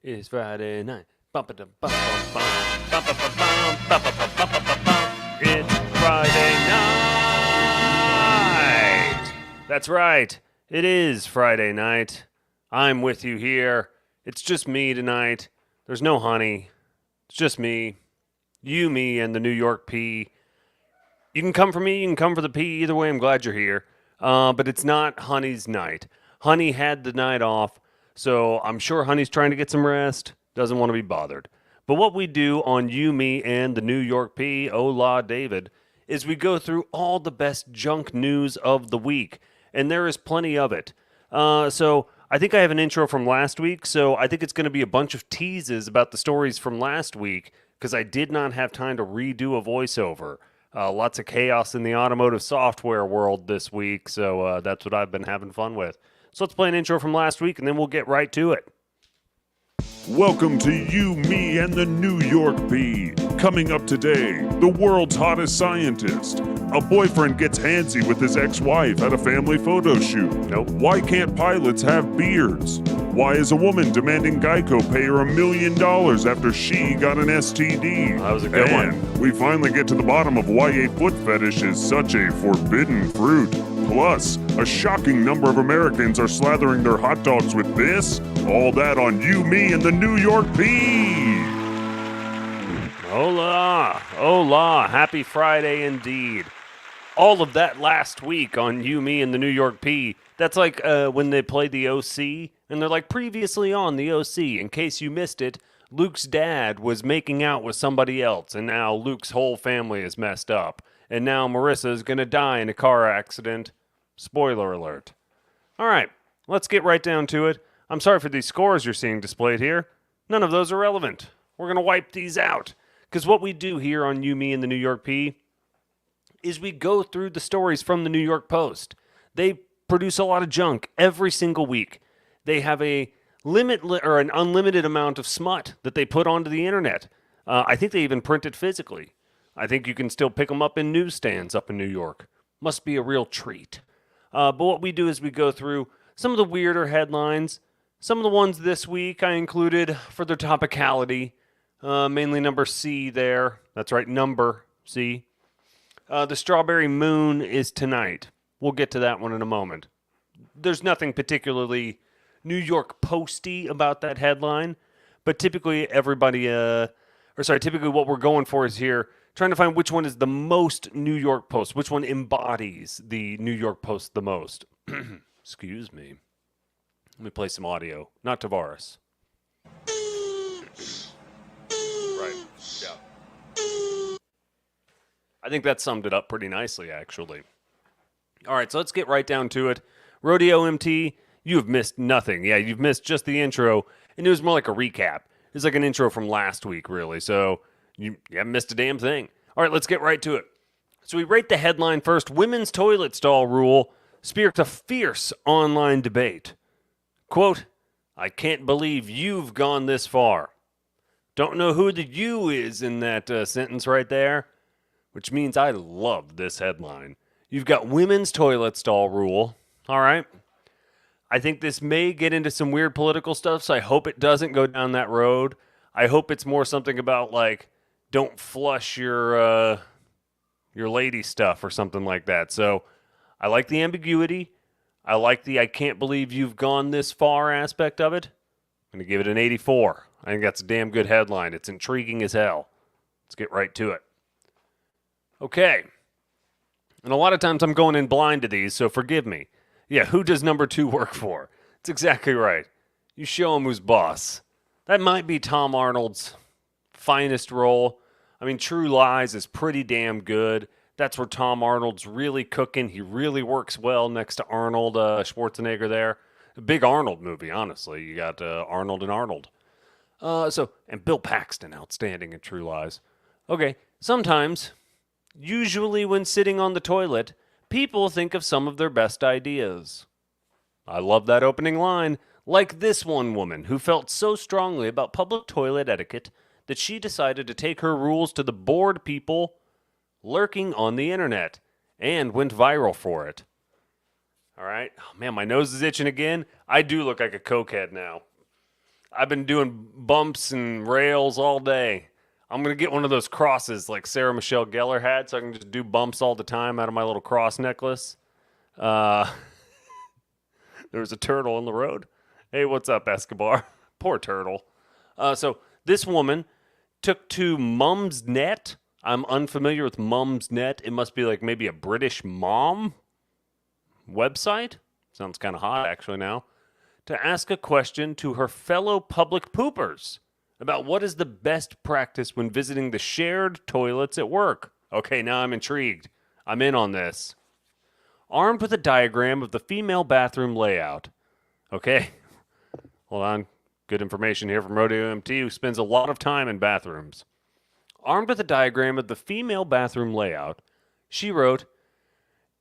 It's Friday night. It's Friday night. That's right. It is Friday night. I'm with you here. It's just me tonight. There's no honey. It's just me. You, me, and the New York P. You can come for me. You can come for the P. Either way, I'm glad you're here. But it's not Honey's night. Honey had the night off, so I'm sure Honey's trying to get some rest. Doesn't want to be bothered. But what we do on You, Me, and the New York P, Ola David, is we go through all the best junk news of the week. And there is plenty of it. So I think I have an intro from last week, so I think it's going to be a bunch of teases about the stories from last week because I did not have time to redo a voiceover. Lots of chaos in the automotive software world this week, so that's what I've been having fun with. So let's play an intro from last week, and then we'll get right to it. Welcome to You, Me, and the New York P. Coming up today, the world's hottest scientist. A boyfriend gets handsy with his ex-wife at a family photo shoot. Nope. Why can't pilots have beards? Why is a woman demanding Geico pay her $1 million after she got an STD? That was a good one. And we finally get to the bottom of why a foot fetish is such a forbidden fruit. Plus, a shocking number of Americans are slathering their hot dogs with this. All that on You, Me, and the New York P. Hola, hola, happy Friday indeed. All of that last week on You, Me, and the New York P. That's like when they played the OC, and they're like, previously on the OC. In case you missed it, Luke's dad was making out with somebody else, and now Luke's whole family is messed up. And now Marissa is going to die in a car accident. Spoiler alert. All right, let's get right down to it. I'm sorry for these scores you're seeing displayed here. None of those are relevant. We're going to wipe these out. Because what we do here on You, Me, and the New York P is we go through the stories from the New York Post. They produce a lot of junk every single week. They have a or an unlimited amount of smut that they put onto the internet. I think they even print it physically. I think you can still pick them up in newsstands up in New York. Must be a real treat. But what we do is we go through some of the weirder headlines. Some of the ones this week I included for their topicality. Mainly number C there. That's right, number C. The Strawberry Moon is tonight. We'll get to that one in a moment. There's nothing particularly New York Posty about that headline, but typically typically what we're going for is here, trying to find which one is the most New York Post, which one embodies the New York Post the most. Excuse me. Let me play some audio. Not Tavares. Right. Yeah. I think that summed it up pretty nicely, actually. All right, so let's get right down to it. Rodeo MT, you have missed nothing. Yeah, you've missed just the intro, and it was more like a recap. It's like an intro from last week, really, so you haven't missed a damn thing. All right, let's get right to it. So we rate the headline first. Women's toilet stall rule sparked a fierce online debate. Quote, I can't believe you've gone this far. Don't know who the you is in that sentence right there, which means I love this headline. You've got women's toilet stall rule. All right. I think this may get into some weird political stuff, so I hope it doesn't go down that road. I hope it's more something about, like, don't flush your lady stuff or something like that. So I like the ambiguity. I like the I can't believe you've gone this far aspect of it. I'm going to give it an 84. I think that's a damn good headline. It's intriguing as hell. Let's get right to it. Okay. And a lot of times I'm going in blind to these, so forgive me. Yeah, who does number 2 work for? It's exactly right. You show him who's boss. That might be Tom Arnold's finest role. I mean, True Lies is pretty damn good. That's where Tom Arnold's really cooking. He really works well next to Arnold Schwarzenegger there. A big Arnold movie, honestly. You got Arnold and Arnold. And Bill Paxton, outstanding in True Lies. Okay, sometimes, usually when sitting on the toilet, people think of some of their best ideas. I love that opening line. Like this one woman who felt so strongly about public toilet etiquette that she decided to take her rules to the bored people lurking on the internet and went viral for it. All right. Oh, man, my nose is itching again. I do look like a cokehead now. I've been doing bumps and rails all day. I'm going to get one of those crosses like Sarah Michelle Gellar had so I can just do bumps all the time out of my little cross necklace. Uh, there was a turtle in the road. Hey, what's up, Escobar? Poor turtle. So this woman took to Mumsnet. I'm unfamiliar with Mumsnet. It must be like maybe a British mom website. Sounds kind of hot actually now. To ask a question to her fellow public poopers about what is the best practice when visiting the shared toilets at work. Okay, now I'm intrigued. I'm in on this. Armed with a diagram of the female bathroom layout. Okay, hold on. Good information here from Rodeo MT, who spends a lot of time in bathrooms. Armed with a diagram of the female bathroom layout, she wrote,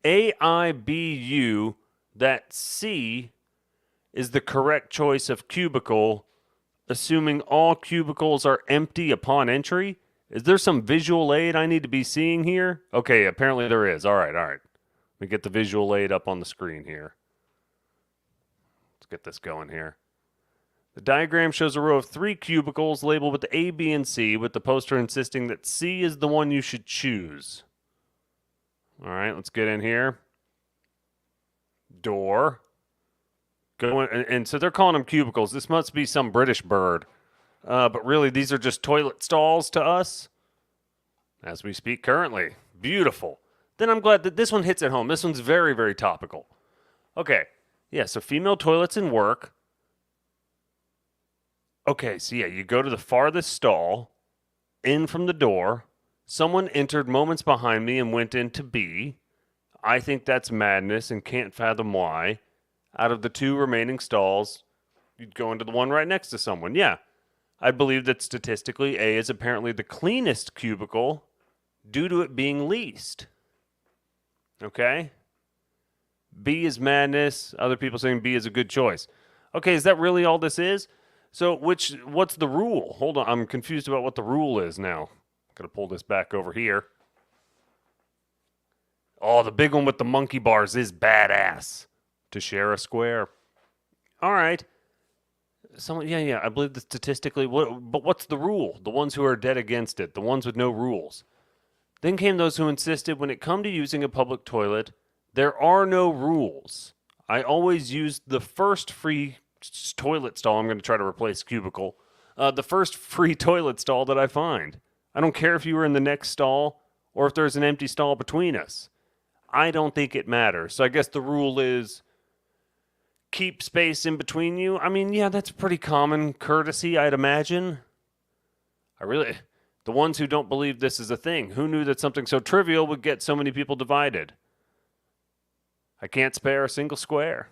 AIBU that C is the correct choice of cubicle, assuming all cubicles are empty upon entry. Is there some visual aid I need to be seeing here? Okay, apparently there is. All right. Let me get the visual aid up on the screen here. Let's get this going here. The diagram shows a row of 3 cubicles labeled with A, B, and C, with the poster insisting that C is the one you should choose. All right, let's get in here. Door. Go in, and so they're calling them cubicles. This must be some British bird. But really, these are just toilet stalls to us as we speak currently. Beautiful. Then I'm glad that this one hits at home. This one's very, very topical. Okay. Yeah, so female toilets in work. Okay, so yeah, you go to the farthest stall, in from the door. Someone entered moments behind me and went into B. I think that's madness and can't fathom why. Out of the 2 remaining stalls, you'd go into the one right next to someone. Yeah, I believe that statistically A is apparently the cleanest cubicle due to it being least. Okay? B is madness. Other people saying B is a good choice. Okay, is that really all this is? So what's the rule? Hold on, I'm confused about what the rule is now. Gotta pull this back over here. Oh, the big one with the monkey bars is badass. To share a square. All right. Yeah, I believe that statistically, but what's the rule? The ones who are dead against it, the ones with no rules. Then came those who insisted when it come to using a public toilet, there are no rules. I always use the first free toilet stall. I'm going to try to replace cubicle. The first free toilet stall that I find. I don't care if you were in the next stall or if there's an empty stall between us. I don't think it matters. So I guess the rule is keep space in between you. I mean, yeah, that's pretty common courtesy, I'd imagine. The ones who don't believe this is a thing, who knew that something so trivial would get so many people divided? I can't spare a single square.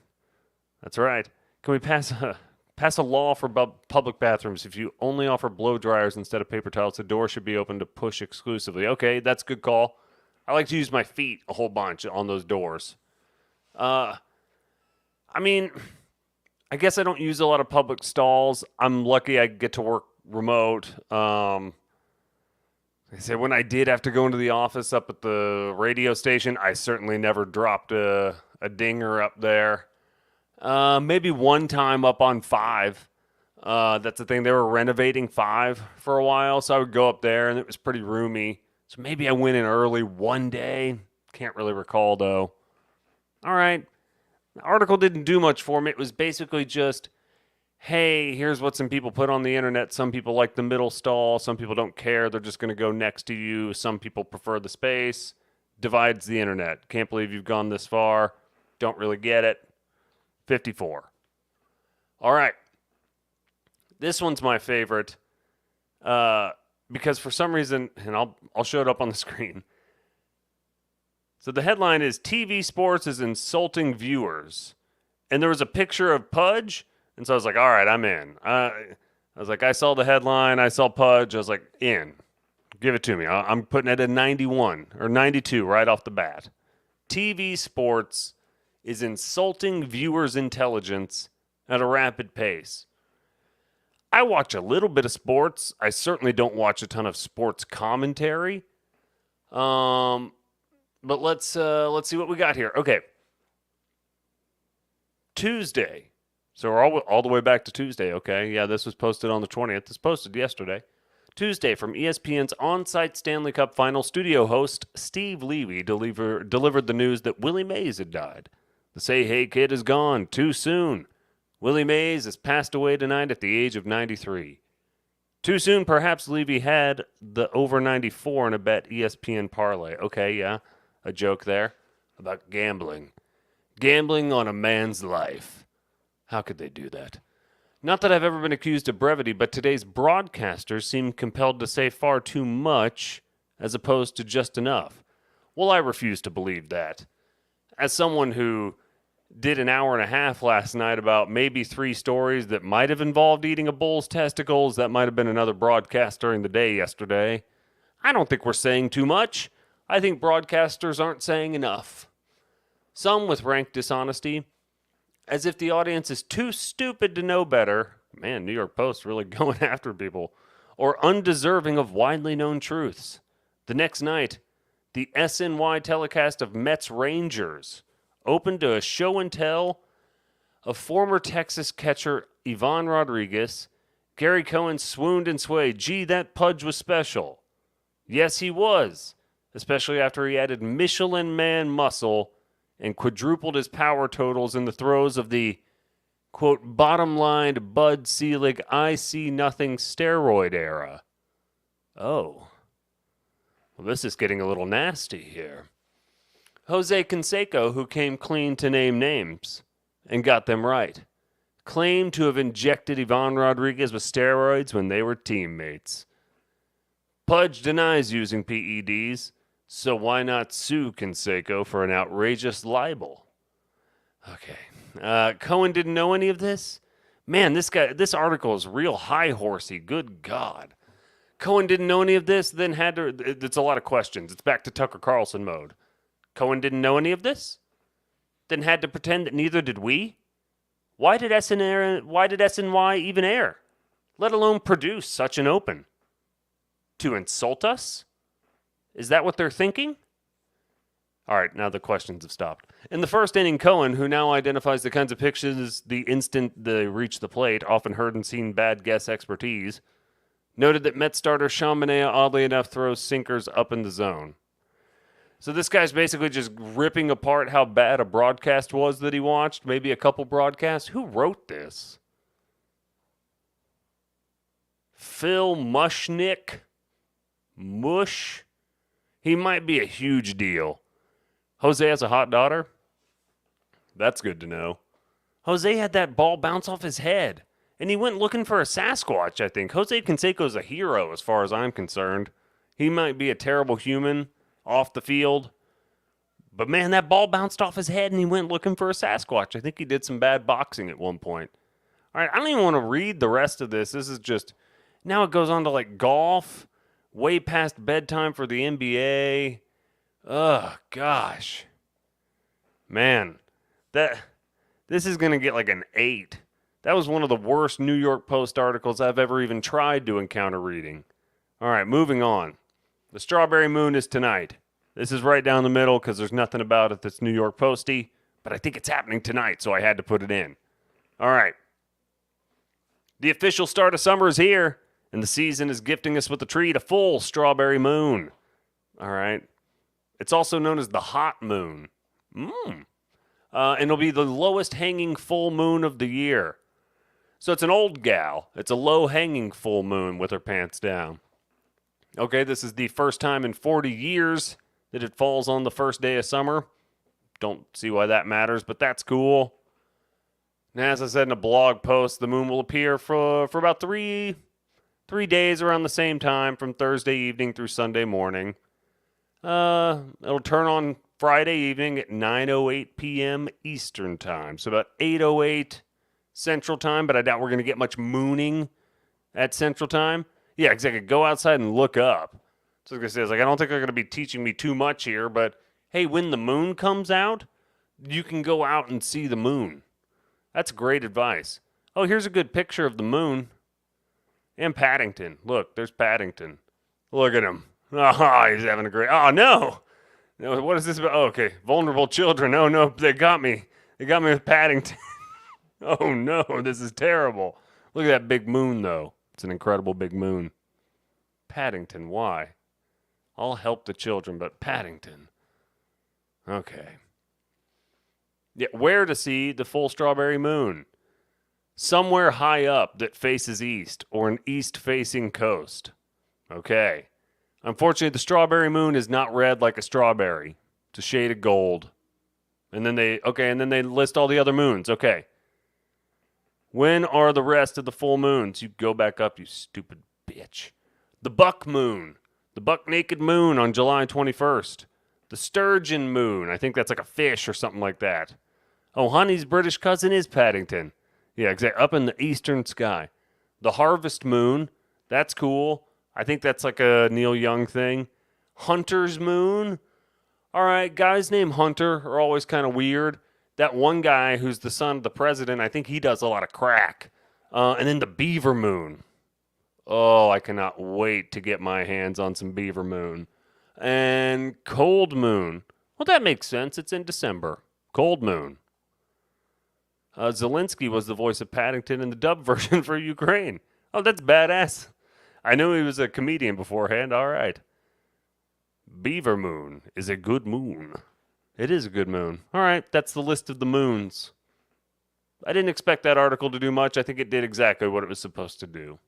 That's right. Can we pass a law for public bathrooms? If you only offer blow dryers instead of paper towels, the door should be open to push exclusively. Okay, that's a good call. I like to use my feet a whole bunch on those doors. I mean, I guess I don't use a lot of public stalls. I'm lucky I get to work remote. Like I said, when I did have to go into the office up at the radio station, I certainly never dropped a dinger up there. Maybe one time up on 5. That's the thing. They were renovating 5 for a while, so I would go up there, and it was pretty roomy. So maybe I went in early one day. Can't really recall, though. All right. The article didn't do much for me. It was basically just, hey, here's what some people put on the internet. Some people like the middle stall. Some people don't care. They're just going to go next to you. Some people prefer the space. Divides the internet. Can't believe you've gone this far. Don't really get it. 54. All right. This one's my favorite because for some reason, and I'll show it up on the screen. So the headline is TV Sports is insulting viewers. And there was a picture of Pudge. And so I was like, all right, I'm in. I was like, I saw the headline. I saw Pudge. I was like, in. Give it to me. I'm putting it at 91 or 92 right off the bat. TV Sports is insulting viewers' intelligence at a rapid pace. I watch a little bit of sports. I certainly don't watch a ton of sports commentary. But let's see what we got here. Okay. Tuesday, So we're all the way back to Tuesday, okay? Yeah, this was posted on the 20th. This posted yesterday. Tuesday, from ESPN's on-site Stanley Cup Final, studio host Steve Levy delivered the news that Willie Mays had died. The Say Hey Kid is gone too soon. Willie Mays has passed away tonight at the age of 93. Too soon, perhaps. Levy had the over 94 in a bet ESPN parlay. Okay, yeah, a joke there about gambling. Gambling on a man's life. How could they do that? Not that I've ever been accused of brevity, but today's broadcasters seem compelled to say far too much as opposed to just enough. Well, I refuse to believe that. As someone who did an hour and a half last night about maybe 3 stories that might have involved eating a bull's testicles, that might have been another broadcast during the day yesterday, I don't think we're saying too much. I think broadcasters aren't saying enough. Some with rank dishonesty, as if the audience is too stupid to know better. Man, New York Post really going after people. Or undeserving of widely known truths. The next night, the SNY telecast of Mets Rangers opened to a show and tell of former Texas catcher Ivan Rodriguez. Gary Cohen swooned and swayed. Gee, that Pudge was special. Yes, he was, especially after he added Michelin Man muscle and quadrupled his power totals in the throes of the, quote, bottom-lined Bud Selig I see nothing steroid era. Oh. Well, this is getting a little nasty here. Jose Canseco, who came clean to name names and got them right, claimed to have injected Ivan Rodriguez with steroids when they were teammates. Pudge denies using PEDs, so why not sue Canseco for an outrageous libel? Okay. Cohen didn't know any of this? Man, this article is real high-horsey. Good God. Cohen didn't know any of this, then had to... It's a lot of questions. It's back to Tucker Carlson mode. Cohen didn't know any of this? Then had to pretend that neither did we? Why did SNY even air? Let alone produce such an open? To insult us? Is that what they're thinking? All right, now the questions have stopped. In the first inning, Cohen, who now identifies the kinds of pitches the instant they reach the plate, often heard and seen bad guess expertise, noted that Mets starter Sean Manaea, oddly enough, throws sinkers up in the zone. So this guy's basically just ripping apart how bad a broadcast was that he watched, maybe a couple broadcasts. Who wrote this? Phil Mushnick? Mush? He might be a huge deal. Jose has a hot daughter? That's good to know. Jose had that ball bounce off his head, and he went looking for a Sasquatch, I think. Jose Canseco's a hero as far as I'm concerned. He might be a terrible human off the field, but man, that ball bounced off his head, and he went looking for a Sasquatch. I think he did some bad boxing at one point. All right, I don't even want to read the rest of this. This is just... Now it goes on to, like, golf, way past bedtime for the NBA. Oh, gosh. Man, this is going to get like an 8. That was one of the worst New York Post articles I've ever even tried to encounter reading. All right, moving on. The Strawberry Moon is tonight. This is right down the middle because there's nothing about it that's New York Posty, but I think it's happening tonight, so I had to put it in. All right. The official start of summer is here, and the season is gifting us with a treat, a full strawberry moon. All right. It's also known as the hot moon. And it'll be the lowest hanging full moon of the year. So it's an old gal. It's a low hanging full moon with her pants down. Okay, this is the first time in 40 years that it falls on the first day of summer. Don't see why that matters, but that's cool. And as I said in a blog post, the moon will appear for about three days around the same time, from Thursday evening through Sunday morning. It'll turn on Friday evening at 9:08 p.m. Eastern Time. So about 8:08 Central Time, but I doubt we're going to get much mooning at Central Time. Yeah, exactly. Go outside and look up. So I was going to say, I don't think they're going to be teaching me too much here, but hey, when the moon comes out, you can go out and see the moon. That's great advice. Oh, here's a good picture of the moon. And Paddington. Look, there's Paddington. Look at him. Oh, he's having a great... Oh, no. What is this about? Oh, okay. Vulnerable children. Oh, no, they got me. They got me with Paddington. Oh no, this is terrible. Look at that big moon, though. It's an incredible big moon. Paddington, why? I'll help the children, but Paddington. Okay. Yeah, where to see the full strawberry moon? Somewhere high up that faces east, or an east-facing coast. Okay. Unfortunately, the strawberry moon is not red like a strawberry. It's a shade of gold. And then they list all the other moons. Okay. When are the rest of the full moons? You go back up, you stupid bitch. The buck moon. The buck naked moon on July 21st. The sturgeon moon. I think that's like a fish or something like that. Oh, Honey's British cousin is Paddington. Yeah, exactly. Up in the eastern sky. The harvest moon. That's cool. I think that's like a Neil Young thing. Hunter's moon. All right, guys named Hunter are always kind of weird. That one guy who's the son of the president, I think he does a lot of crack. And then the beaver moon. Oh, I cannot wait to get my hands on some beaver moon. And cold moon. Well, that makes sense. It's in December. Cold moon. Zelensky was the voice of Paddington in the dub version for Ukraine. Oh, that's badass. I knew he was a comedian beforehand. All right. Beaver moon is a good moon. It is a good moon. All right, that's the list of the moons. I didn't expect that article to do much. I think it did exactly what it was supposed to do.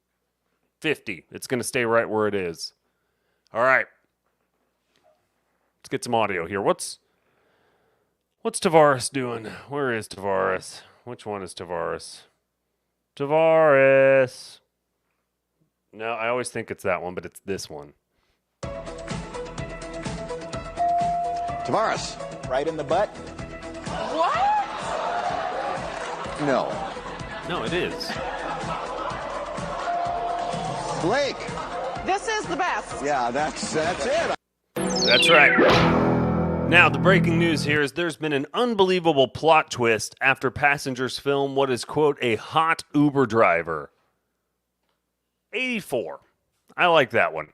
50. It's going to stay right where it is. All right. Let's get some audio here. What's Tavares doing? Where is Tavares? Which one is Tavares? Tavares. No, I always think it's that one, but it's this one. Tavares. Right in the butt? What? No. No, it is. Blake. This is the best. Yeah, that's it. That's right. Now, the breaking news here is there's been an unbelievable plot twist after passengers film what is, quote, a hot Uber driver. 84. I like that one.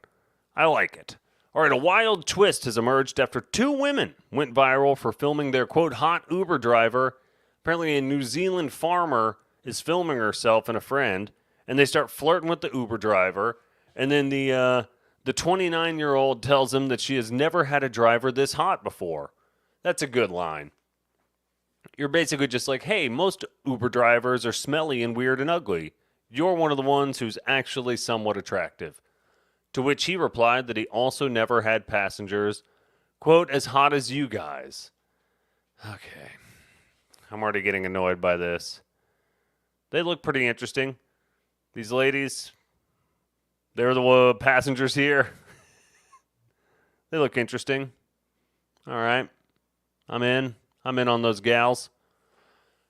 I like it. All right, a wild twist has emerged after two women went viral for filming their, quote, hot Uber driver. Apparently, a New Zealand farmer is filming herself and a friend, and they start flirting with the Uber driver, and then the 29-year-old tells him that she has never had a driver this hot before. That's a good line. You're basically just like, hey, most Uber drivers are smelly and weird and ugly. You're one of the ones who's actually somewhat attractive. To which he replied that he also never had passengers, quote, as hot as you guys. Okay. I'm already getting annoyed by this. They look pretty interesting. These ladies, they're the passengers here. They look interesting. All right. I'm in on those gals.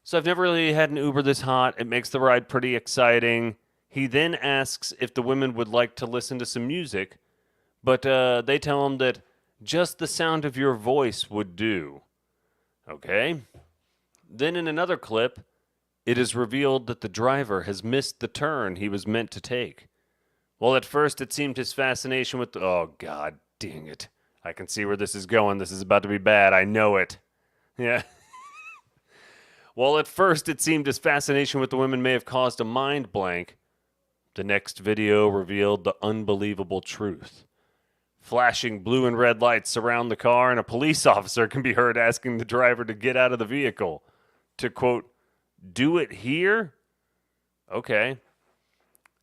So I've never really had an Uber this hot. It makes the ride pretty exciting. He then asks if the women would like to listen to some music, but they tell him that just the sound of your voice would do. Okay. Then in another clip, it is revealed that the driver has missed the turn he was meant to take. Well, at first it seemed his fascination with the... Oh, God dang it. I can see where this is going. This is about to be bad. I know it. Yeah. While at first it seemed his fascination with the women may have caused a mind blank, the next video revealed the unbelievable truth. Flashing blue and red lights surround the car, and a police officer can be heard asking the driver to get out of the vehicle. To, quote, do it here? Okay.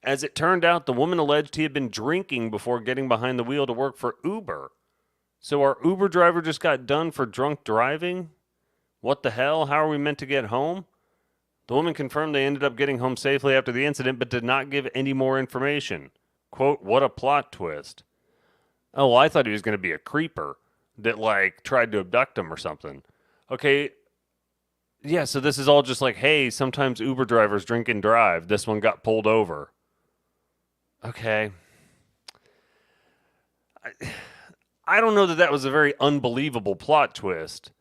As it turned out, the woman alleged he had been drinking before getting behind the wheel to work for Uber. So our Uber driver just got done for drunk driving? What the hell? How are we meant to get home? The woman confirmed they ended up getting home safely after the incident, but did not give any more information. Quote, what a plot twist. Oh, well, I thought he was going to be a creeper that, like, tried to abduct him or something. Okay, yeah, so this is all just like, hey, sometimes Uber drivers drink and drive. This one got pulled over. Okay. I don't know that that was a very unbelievable plot twist.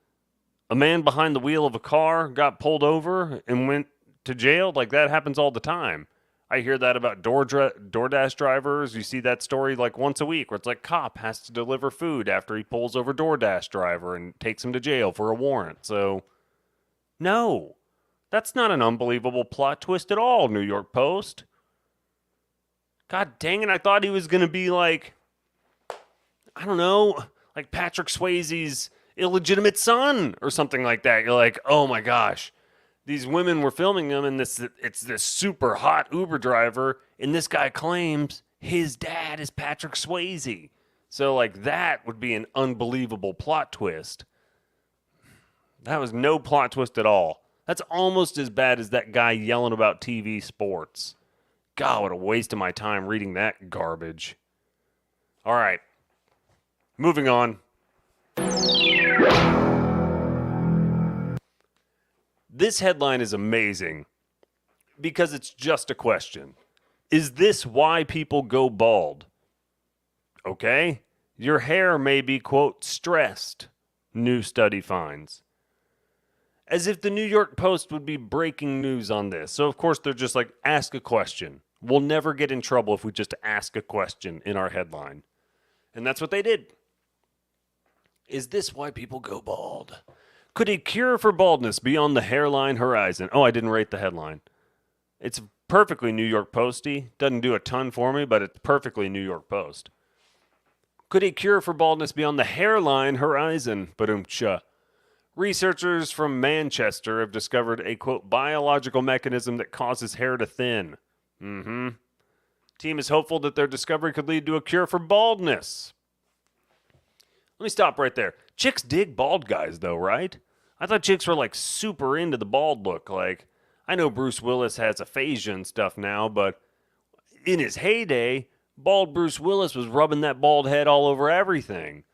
A man behind the wheel of a car got pulled over and went to jail? Like, that happens all the time. I hear that about DoorDash drivers. You see that story like once a week where it's like cop has to deliver food after he pulls over DoorDash driver and takes him to jail for a warrant. So, no. That's not an unbelievable plot twist at all, New York Post. God dang it, I thought he was going to be like, I don't know, like Patrick Swayze's illegitimate son or something like that. You're like, oh my gosh, these women were filming him, and it's this super hot Uber driver, and this guy claims his dad is Patrick Swayze. So, like, that would be an unbelievable plot twist. That was no plot twist at all. That's almost as bad as that guy yelling about TV sports. God, what a waste of my time reading that garbage. All right. Moving on. This headline is amazing because it's just a question. Is this why people go bald? Okay. Your hair may be, quote, stressed, new study finds. As if the New York Post would be breaking news on this. So, of course, they're just like, ask a question. We'll never get in trouble if we just ask a question in our headline. And that's what they did. Is this why people go bald? Could a cure for baldness be on the hairline horizon? Oh, I didn't rate the headline. It's perfectly New York Posty. Doesn't do a ton for me, but it's perfectly New York Post. Could a cure for baldness be on the hairline horizon? Ba-dum-cha. Researchers from Manchester have discovered a, quote, biological mechanism that causes hair to thin. Team is hopeful that their discovery could lead to a cure for baldness. Let me stop right there. Chicks dig bald guys, though, right? I thought chicks were, like, super into the bald look. Like, I know Bruce Willis has aphasia and stuff now, but in his heyday, bald Bruce Willis was rubbing that bald head all over everything.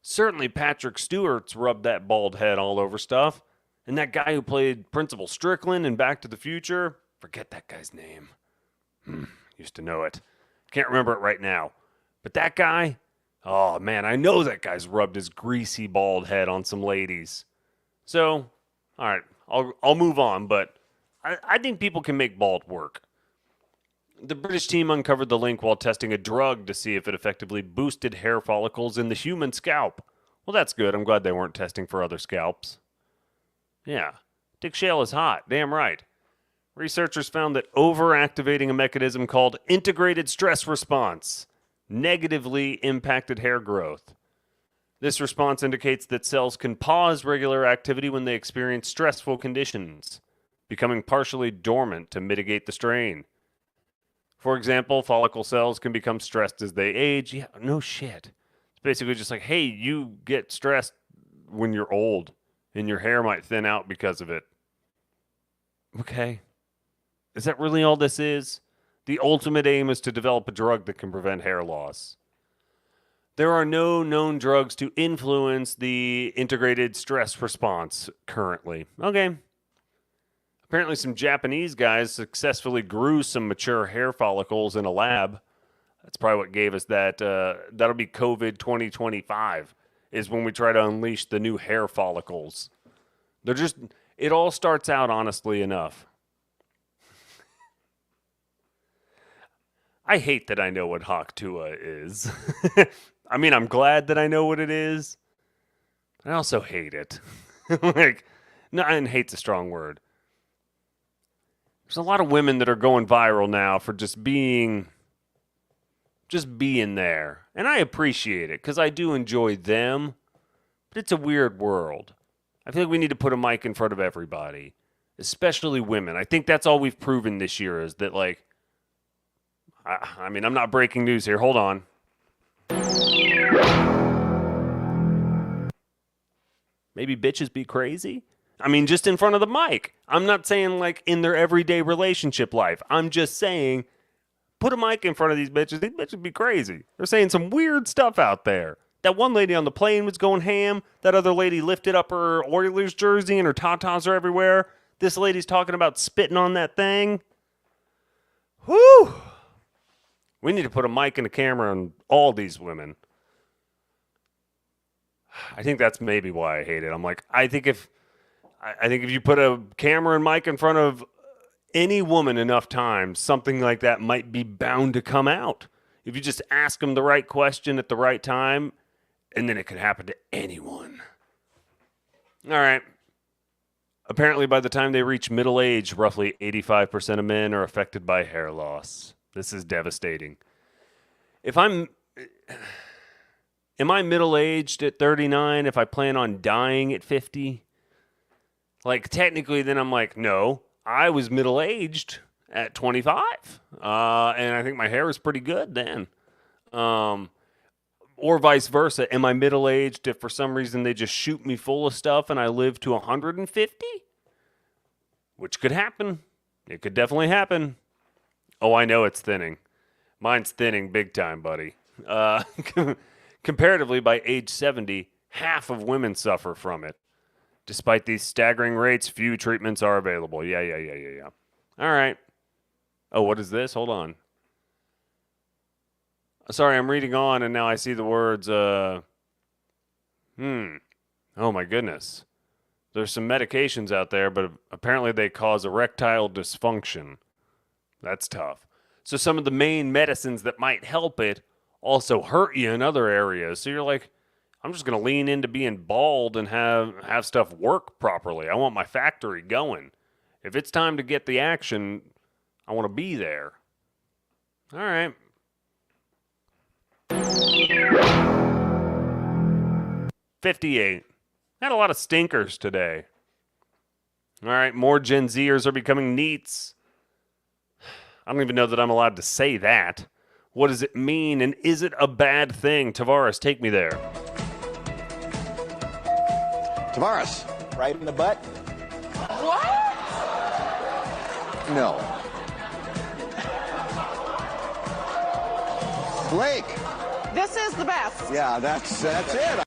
Certainly Patrick Stewart's rubbed that bald head all over stuff. And that guy who played Principal Strickland in Back to the Future, forget that guy's name. Used to know it. Can't remember it right now. But that guy, oh man, I know that guy's rubbed his greasy bald head on some ladies. So, all right, I'll move on, but I think people can make bald work. The British team uncovered the link while testing a drug to see if it effectively boosted hair follicles in the human scalp. Well, that's good. I'm glad they weren't testing for other scalps. Yeah, Dick Shale is hot. Damn right. Researchers found that overactivating a mechanism called integrated stress response negatively impacted hair growth. This response indicates that cells can pause regular activity when they experience stressful conditions, becoming partially dormant to mitigate the strain. For example, follicle cells can become stressed as they age. Yeah, no shit. It's basically just like, hey, you get stressed when you're old, and your hair might thin out because of it. Okay. Is that really all this is? The ultimate aim is to develop a drug that can prevent hair loss. There are no known drugs to influence the integrated stress response currently. Okay. Apparently some Japanese guys successfully grew some mature hair follicles in a lab. That's probably what gave us that. That'll be COVID 2025 is when we try to unleash the new hair follicles. It all starts out honestly enough. I hate that I know what Hawk Tuah is. I mean, I'm glad that I know what it is. I also hate it. No, and hate's a strong word. There's a lot of women that are going viral now for just being there. And I appreciate it because I do enjoy them. But it's a weird world. I feel like we need to put a mic in front of everybody, especially women. I think that's all we've proven this year is that, like, I mean, I'm not breaking news here. Hold on. Maybe bitches be crazy? I mean, just in front of the mic. I'm not saying like in their everyday relationship life. I'm just saying put a mic in front of these bitches. These bitches be crazy. They're saying some weird stuff out there. That one lady on the plane was going ham. That other lady lifted up her Oilers jersey and her tatas are everywhere. This lady's talking about spitting on that thing. Whew. We need to put a mic and a camera on all these women. I think that's maybe why I hate it. I'm like, I think if you put a camera and mic in front of any woman enough times, something like that might be bound to come out. If you just ask them the right question at the right time, and then it could happen to anyone. All right. Apparently, by the time they reach middle age, roughly 85% of men are affected by hair loss. This is devastating. Am I middle aged at 39 if I plan on dying at 50? Like, technically, then I'm like, no, I was middle aged at 25. And I think my hair is pretty good then. Or vice versa. Am I middle aged if for some reason they just shoot me full of stuff and I live to 150? Which could happen. It could definitely happen. Oh, I know it's thinning. Mine's thinning big time, buddy. Comparatively, by age 70, half of women suffer from it. Despite these staggering rates, few treatments are available. Yeah. All right. Oh, what is this? Hold on. Sorry, I'm reading on, and now I see the words, Oh, my goodness. There's some medications out there, but apparently they cause erectile dysfunction. That's tough. So some of the main medicines that might help it also hurt you in other areas. So you're like, I'm just going to lean into being bald and have stuff work properly. I want my factory going. If it's time to get the action, I want to be there. All right. $58. Had a lot of stinkers today. All right, more Gen Zers are becoming NEETs. I don't even know that I'm allowed to say that. What does it mean, and is it a bad thing? Tavares, take me there. Tavares. Right in the butt? What? No. Blake. This is the best. Yeah, that's it.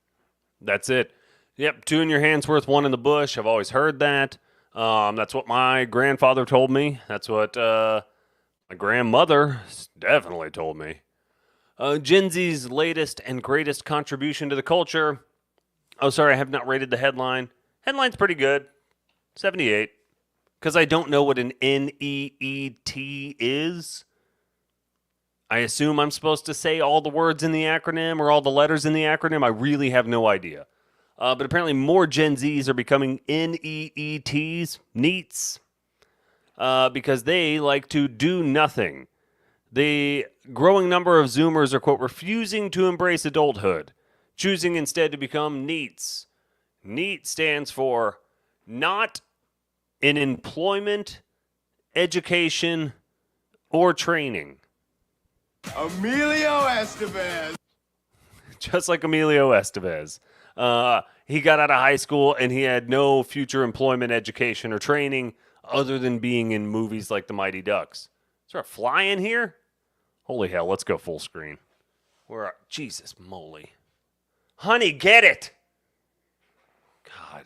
That's it. Yep, 2 in your hand's worth 1 in the bush. I've always heard that. That's what my grandfather told me. That's what my grandmother definitely told me. Gen Z's latest and greatest contribution to the culture. Oh, sorry, I have not rated the headline. Headline's pretty good. 78. Because I don't know what an NEET is. I assume I'm supposed to say all the words in the acronym or all the letters in the acronym. I really have no idea. But apparently more Gen Zs are becoming NEETs, NEETs, because they like to do nothing. The growing number of Zoomers are, quote, refusing to embrace adulthood, choosing instead to become NEETs. NEET stands for not in employment, education, or training. Emilio Estevez. Just like Emilio Estevez. He got out of high school and he had no future employment, education, or training other than being in movies like The Mighty Ducks. Is there a fly in here? Holy hell, let's go full screen. Jesus moly. Honey, get it! God,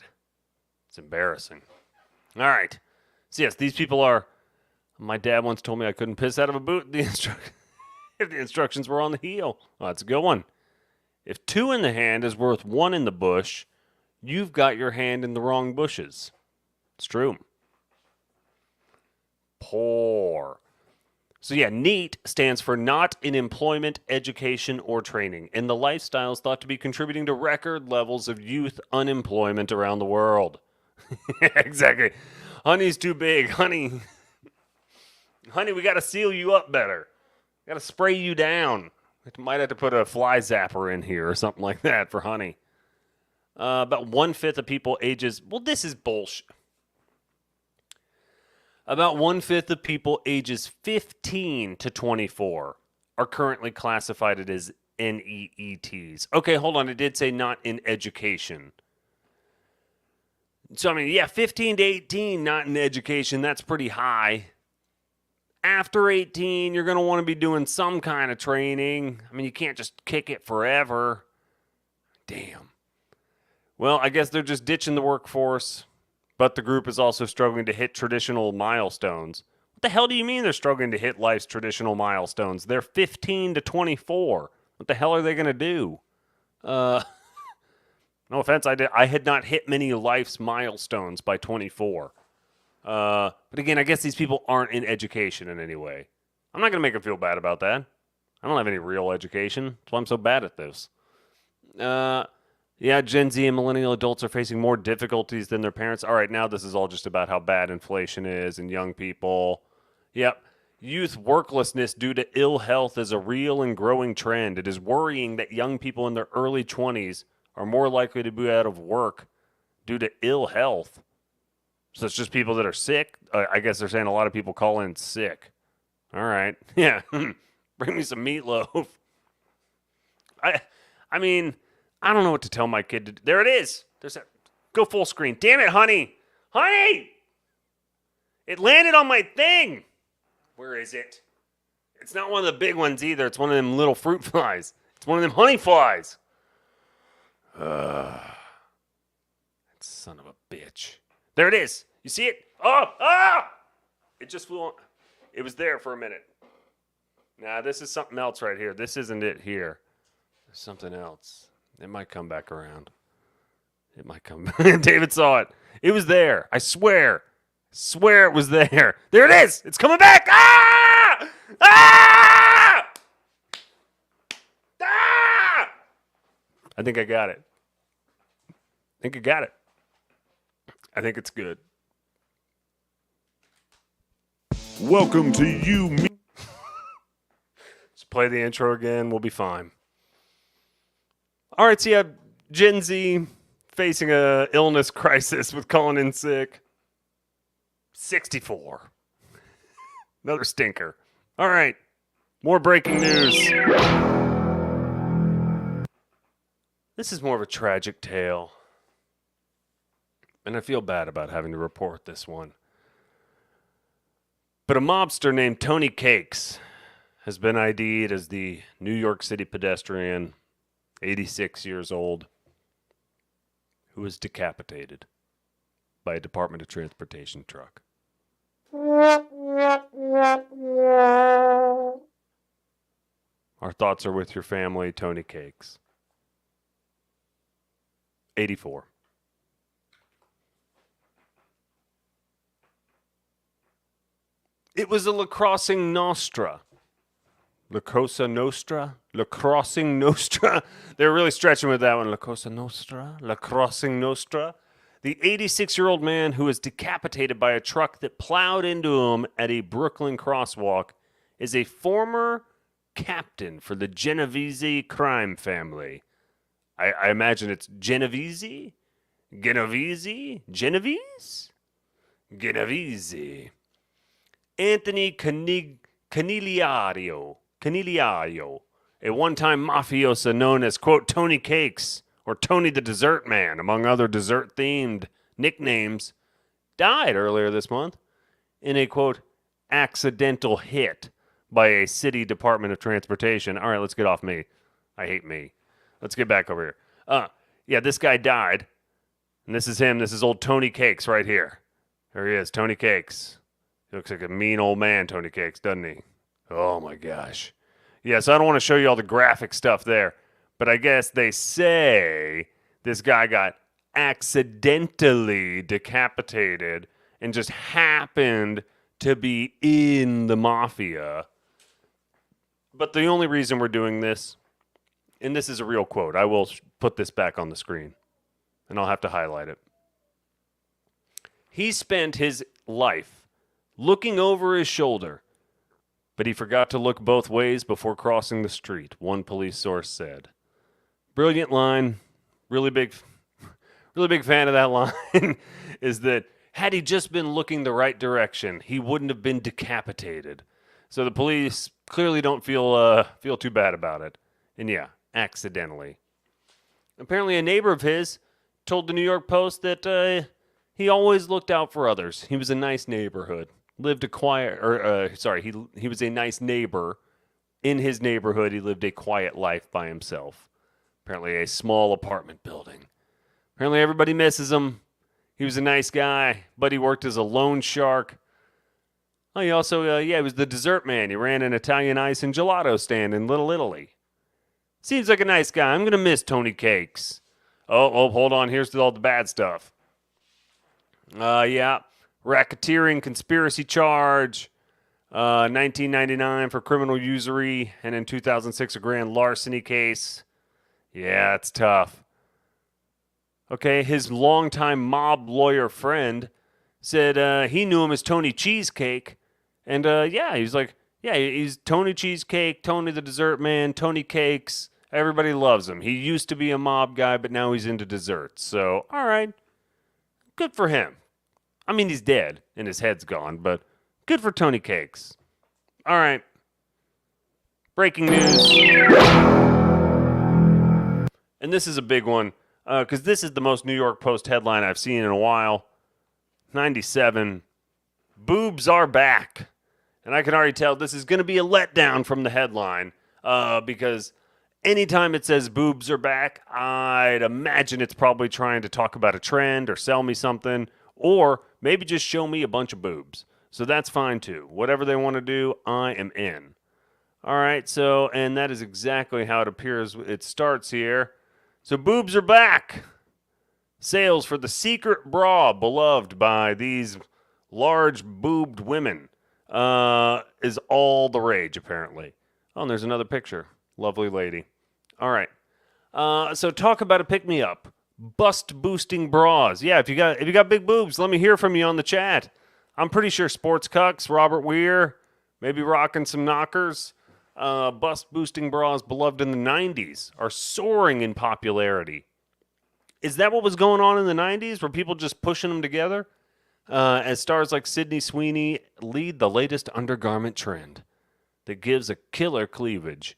it's embarrassing. All right. So yes, these people are... My dad once told me I couldn't piss out of a boot if the instructions were on the heel. Well, that's a good one. If 2 in the hand is worth 1 in the bush, you've got your hand in the wrong bushes. It's true. Poor. So yeah, NEET stands for not in employment, education, or training, and the lifestyle is thought to be contributing to record levels of youth unemployment around the world. Exactly. Honey's too big. Honey, we got to seal you up better. Got to spray you down. Might have to put a fly zapper in here or something like that for honey. About 1/5 of people ages... Well, this is bullshit. About 1/5 of people ages 15 to 24 are currently classified as NEETs. Okay, hold on. It did say not in education. So, I mean, yeah, 15 to 18, not in education. That's pretty high. After 18, you're going to want to be doing some kind of training. I mean, you can't just kick it forever. Damn. Well, I guess they're just ditching the workforce, but the group is also struggling to hit traditional milestones. What the hell do you mean they're struggling to hit life's traditional milestones? They're 15 to 24. What the hell are they going to do? No offense, I had not hit many life's milestones by 24. But again, I guess these people aren't in education in any way. I'm not going to make them feel bad about that. I don't have any real education. That's why I'm so bad at this. Yeah, Gen Z and millennial adults are facing more difficulties than their parents. All right, now this is all just about how bad inflation is and young people. Yep. Youth worklessness due to ill health is a real and growing trend. It is worrying that young people in their early 20s are more likely to be out of work due to ill health. So it's just people that are sick. I guess they're saying a lot of people call in sick. All right. Yeah. Bring me some meatloaf. I mean, I don't know what to tell my kid to do. There it is. There's that. Go full screen. Damn it, honey. Honey! It landed on my thing. Where is it? It's not one of the big ones either. It's one of them little fruit flies. It's one of them honey flies. That son of a bitch. There it is. You see it? Oh! It just flew on. It was there for a minute. Nah, this is something else right here. This isn't it here. There's something else. It might come back around. It might come. David saw it. It was there. I swear. Swear it was there. There it is. It's coming back. Ah! Ah! Ah! I think I got it. I think it's good. Welcome to You, Me. Just play the intro again. We'll be fine. All right, so you have Gen Z facing a illness crisis with calling in sick. 64. Another stinker. All right, more breaking news. This is more of a tragic tale. And I feel bad about having to report this one. But a mobster named Tony Cakes has been ID'd as the New York City pedestrian, 86 years old, who was decapitated by a Department of Transportation truck. Our thoughts are with your family, Tony Cakes. 84. It was a La Crossing Nostra. La Cosa Nostra? La Crossing Nostra? They're really stretching with that one. La Cosa Nostra? La Crossing Nostra? The 86-year-old man who was decapitated by a truck that plowed into him at a Brooklyn crosswalk is a former captain for the Genovese crime family. I imagine it's Genovese? Genovese? Genovese? Genovese. Anthony Canigliario, a one-time mafioso known as, quote, Tony Cakes, or Tony the Dessert Man, among other dessert-themed nicknames, died earlier this month in a, quote, accidental hit by a city Department of Transportation. All right, let's get off me. I hate me. Let's get back over here. Yeah, this guy died, and this is him. This is old Tony Cakes right here. There he is, Tony Cakes. He looks like a mean old man, Tony Cakes, doesn't he? Oh, my gosh. Yeah, so I don't want to show you all the graphic stuff there, but I guess they say this guy got accidentally decapitated and just happened to be in the mafia. But the only reason we're doing this, and this is a real quote, I will put this back on the screen, and I'll have to highlight it. He spent his life looking over his shoulder, but he forgot to look both ways before crossing the street, one police source said. Brilliant line. Really big fan of that line. Is that had he just been looking the right direction, he wouldn't have been decapitated. So the police clearly don't feel too bad about it. And yeah, accidentally. Apparently a neighbor of his told the New York Post that he always looked out for others. He was a nice neighborhood. He was a nice neighbor. In his neighborhood, he lived a quiet life by himself. Apparently a small apartment building. Apparently everybody misses him. He was a nice guy, but he worked as a loan shark. Oh, he also, he was the dessert man. He ran an Italian ice and gelato stand in Little Italy. Seems like a nice guy. I'm going to miss Tony Cakes. Oh, hold on. Here's all the bad stuff. Racketeering conspiracy charge, 1999 for criminal usury, and in 2006 a grand larceny case. Yeah, it's tough. Okay, his longtime mob lawyer friend said he knew him as Tony Cheesecake. And yeah, he's like, yeah, he's Tony Cheesecake, Tony the Dessert Man, Tony Cakes. Everybody loves him. He used to be a mob guy, but now he's into desserts. So, all right, good for him. I mean, he's dead and his head's gone, but good for Tony Cakes. All right. Breaking news. And this is a big one because this is the most New York Post headline I've seen in a while. 97. Boobs are back. And I can already tell this is going to be a letdown from the headline because anytime it says boobs are back, I'd imagine it's probably trying to talk about a trend or sell me something or maybe just show me a bunch of boobs. So that's fine too. Whatever they want to do, I am in. All right, so, and that is exactly how it appears it starts here. So boobs are back. Sales for the secret bra beloved by these large boobed women is all the rage, apparently. Oh, and there's another picture. Lovely lady. All right. So talk about a pick-me-up. Bust-boosting bras. Yeah, if you got big boobs, let me hear from you on the chat. I'm pretty sure Sports Cucks, Robert Weir, maybe rocking some knockers. Bust-boosting bras beloved in the 90s are soaring in popularity. Is that what was going on in the 90s? Were people just pushing them together? As stars like Sydney Sweeney lead the latest undergarment trend that gives a killer cleavage.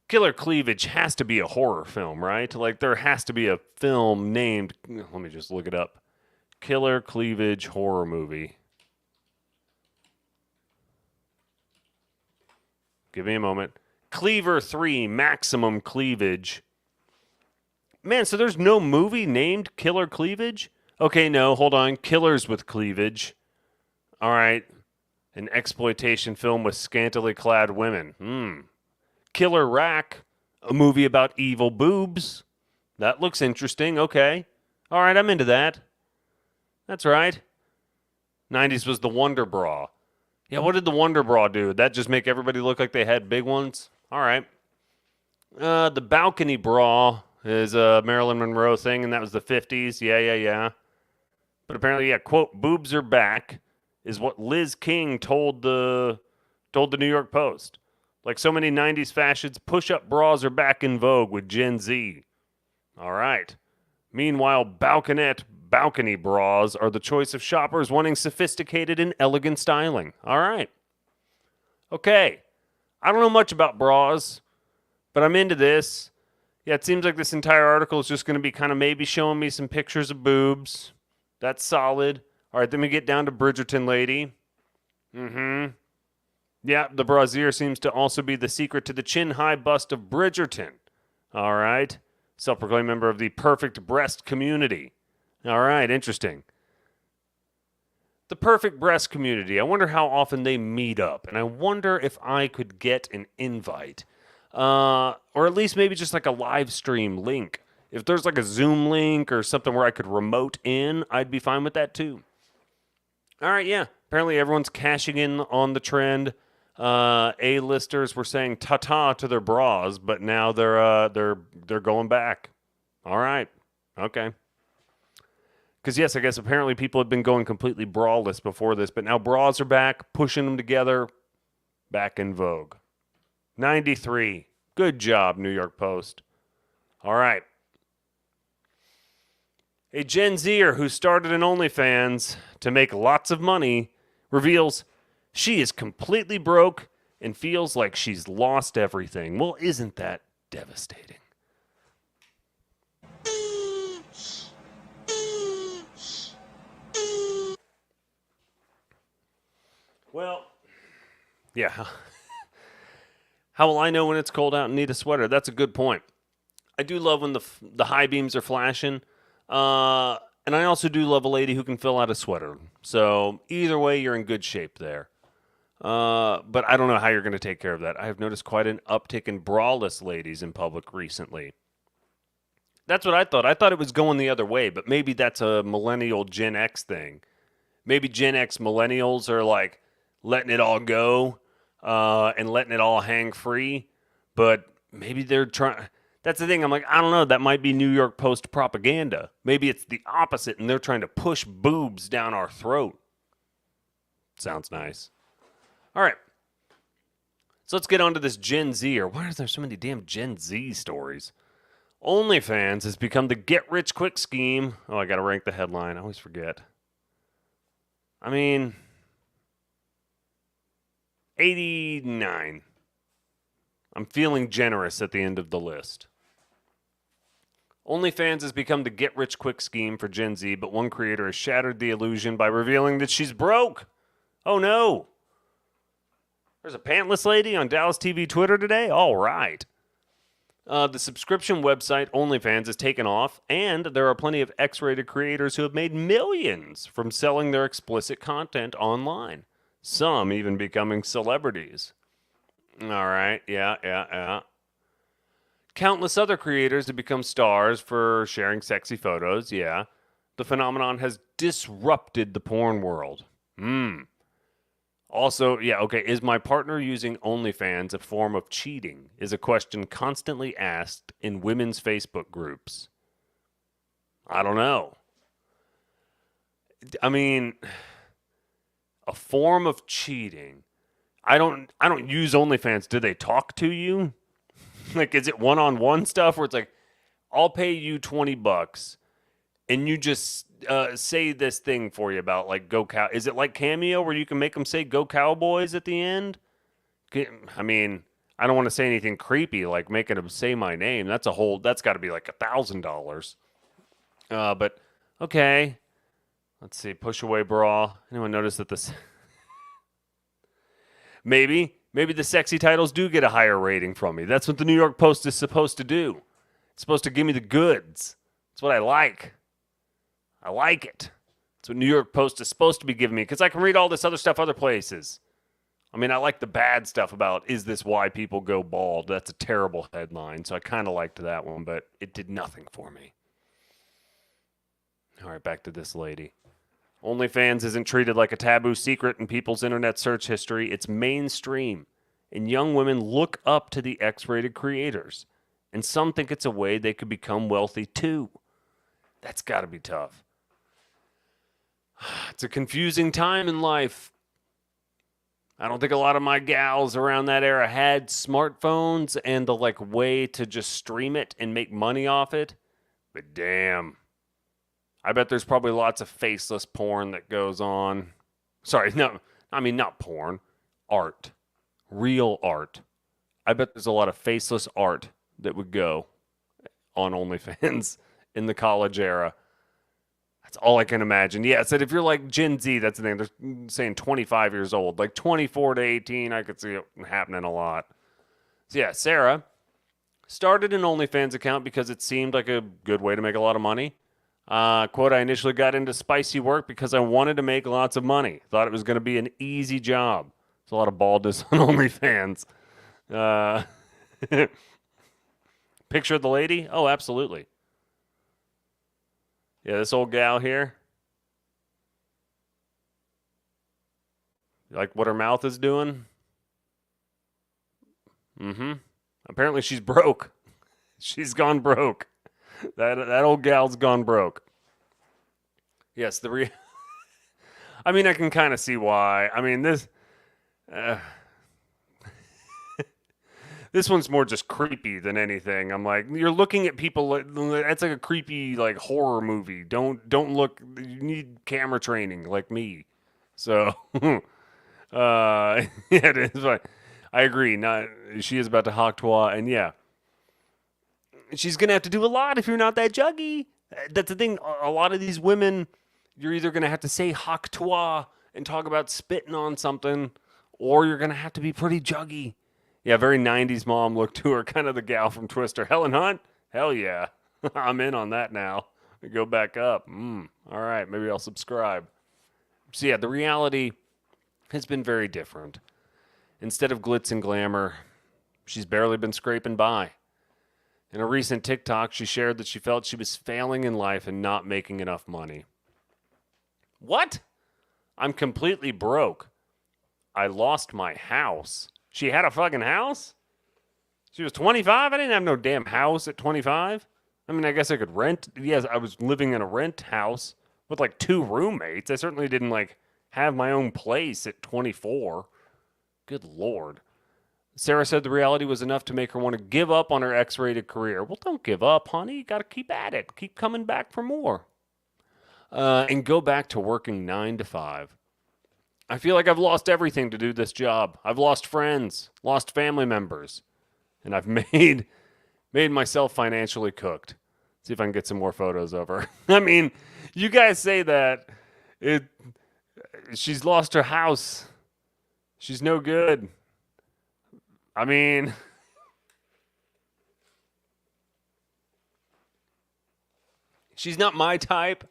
Killer cleavage has to be a horror film, right? Like there has to be a film named, let me just look it up. Killer cleavage horror movie. Give me a moment. Cleaver 3, Maximum Cleavage. Man, so there's no movie named Killer Cleavage? Okay, no, hold on. Killers with Cleavage. All right. An exploitation film with scantily clad women. Killer Rack, a movie about evil boobs. That looks interesting. Okay. All right, I'm into that. That's right. 90s was the Wonder Bra. Yeah, what did the Wonder Bra do? Did that just make everybody look like they had big ones? All right. The Balcony Bra is a Marilyn Monroe thing, and that was the 50s. Yeah. But apparently, yeah, quote, boobs are back is what Liz King told the New York Post. Like so many 90s fashions, push-up bras are back in vogue with Gen Z. All right. Meanwhile, balcony bras are the choice of shoppers wanting sophisticated and elegant styling. All right. Okay. I don't know much about bras, but I'm into this. Yeah, it seems like this entire article is just going to be kind of maybe showing me some pictures of boobs. That's solid. All right, then we get down to Bridgerton lady. Yeah, the brassiere seems to also be the secret to the chin-high bust of Bridgerton. All right. Self-proclaimed member of the perfect breast community. All right, interesting. The perfect breast community. I wonder how often they meet up, and I wonder if I could get an invite. Or at least maybe just like a live stream link. If there's like a Zoom link or something where I could remote in, I'd be fine with that too. All right, yeah. Apparently everyone's cashing in on the trend. A-listers were saying ta-ta to their bras, but now they're going back. All right. Okay. Because, yes, I guess apparently people had been going completely braless before this, but now bras are back, pushing them together, back in vogue. 93. Good job, New York Post. All right. A Gen Zer who started an OnlyFans to make lots of money reveals she is completely broke and feels like she's lost everything. Well, isn't that devastating? Well, yeah. How will I know when it's cold out and need a sweater? That's a good point. I do love when the high beams are flashing. And I also do love a lady who can fill out a sweater. So either way, you're in good shape there. But I don't know how you're going to take care of that. I have noticed quite an uptick in braless ladies in public recently. That's what I thought. I thought it was going the other way, but maybe that's a millennial Gen X thing. Maybe Gen X millennials are like letting it all go and letting it all hang free. But maybe they're trying. That's the thing. I'm like, I don't know. That might be New York Post propaganda. Maybe it's the opposite, and they're trying to push boobs down our throat. Sounds nice. All right. So let's get on to this Gen Z, or why is there so many damn Gen Z stories? OnlyFans has become the get-rich-quick scheme. Oh, I got to rank the headline. I always forget. I mean, 89. I'm feeling generous at the end of the list. OnlyFans has become the get-rich-quick scheme for Gen Z, but one creator has shattered the illusion by revealing that she's broke. Oh, no. There's a pantless lady on Dallas TV Twitter today? All right. The subscription website OnlyFans has taken off, and there are plenty of X-rated creators who have made millions from selling their explicit content online. Some even becoming celebrities. All right, yeah. Countless other creators have become stars for sharing sexy photos, yeah. The phenomenon has disrupted the porn world. Also, is my partner using OnlyFans a form of cheating? Is a question constantly asked in women's Facebook groups. I don't know. I mean, a form of cheating. I don't use OnlyFans. Do they talk to you? Like, is it one-on-one stuff where it's like, I'll pay you $20 and you just say this thing for you about, like, go cow. Is it like Cameo where you can make them say go Cowboys at the end? I mean, I don't want to say anything creepy like making them say my name. That's got to be like $1,000. But okay. Let's see. Push away bra. Anyone notice that this? Maybe the sexy titles do get a higher rating from me. That's what the New York Post is supposed to do. It's supposed to give me the goods. That's what I like. I like it. That's what New York Post is supposed to be giving me, because I can read all this other stuff other places. I mean, I like the bad stuff about, is this why people go bald? That's a terrible headline, so I kind of liked that one, but it did nothing for me. All right, back to this lady. OnlyFans isn't treated like a taboo secret in people's internet search history. It's mainstream, and young women look up to the X-rated creators, and some think it's a way they could become wealthy too. That's got to be tough. It's a confusing time in life. I don't think a lot of my gals around that era had smartphones and the way to just stream it and make money off it. But damn. I bet there's probably lots of faceless porn that goes on. Sorry, no, I mean not porn. Art. Real art. I bet there's a lot of faceless art that would go on OnlyFans in the college era. That's all I can imagine. Yeah, it said if you're like Gen Z, that's the thing. They're saying 25 years old. Like 24 to 18, I could see it happening a lot. So yeah, Sarah started an OnlyFans account because it seemed like a good way to make a lot of money. Quote, I initially got into spicy work because I wanted to make lots of money. Thought it was going to be an easy job. There's a lot of baldness on OnlyFans. Picture of the lady? Oh, absolutely. Yeah, this old gal here. You like what her mouth is doing? Apparently she's broke. She's gone broke. That old gal's gone broke. Yes, I mean, I can kind of see why. I mean, this one's more just creepy than anything. I'm like, you're looking at people. That's like a creepy horror movie. Don't look. You need camera training like me. So, yeah, it is. But I agree. She is about to hawk twa, and yeah. She's going to have to do a lot if you're not that juggy. That's the thing. A lot of these women, you're either going to have to say hak toi and talk about spitting on something, or you're going to have to be pretty juggy. Yeah, very 90s mom look to her, kind of the gal from Twister. Helen Hunt? Hell yeah. I'm in on that now. We go back up. All right, maybe I'll subscribe. So yeah, the reality has been very different. Instead of glitz and glamour, she's barely been scraping by. In a recent TikTok, she shared that she felt she was failing in life and not making enough money. What? I'm completely broke. I lost my house. She had a fucking house? She was 25? I didn't have no damn house at 25. I mean, I guess I could rent. Yes, I was living in a rent house with like 2 roommates. I certainly didn't like have my own place at 24. Good Lord. Sarah said the reality was enough to make her want to give up on her X-rated career. Well, don't give up, honey. You got to keep at it. Keep coming back for more. And go back to working 9 to 5. I feel like I've lost everything to do this job. I've lost friends, lost family members, and I've made myself financially cooked. See if I can get some more photos of her. I mean, you guys say that she's lost her house. She's no good. I mean, she's not my type,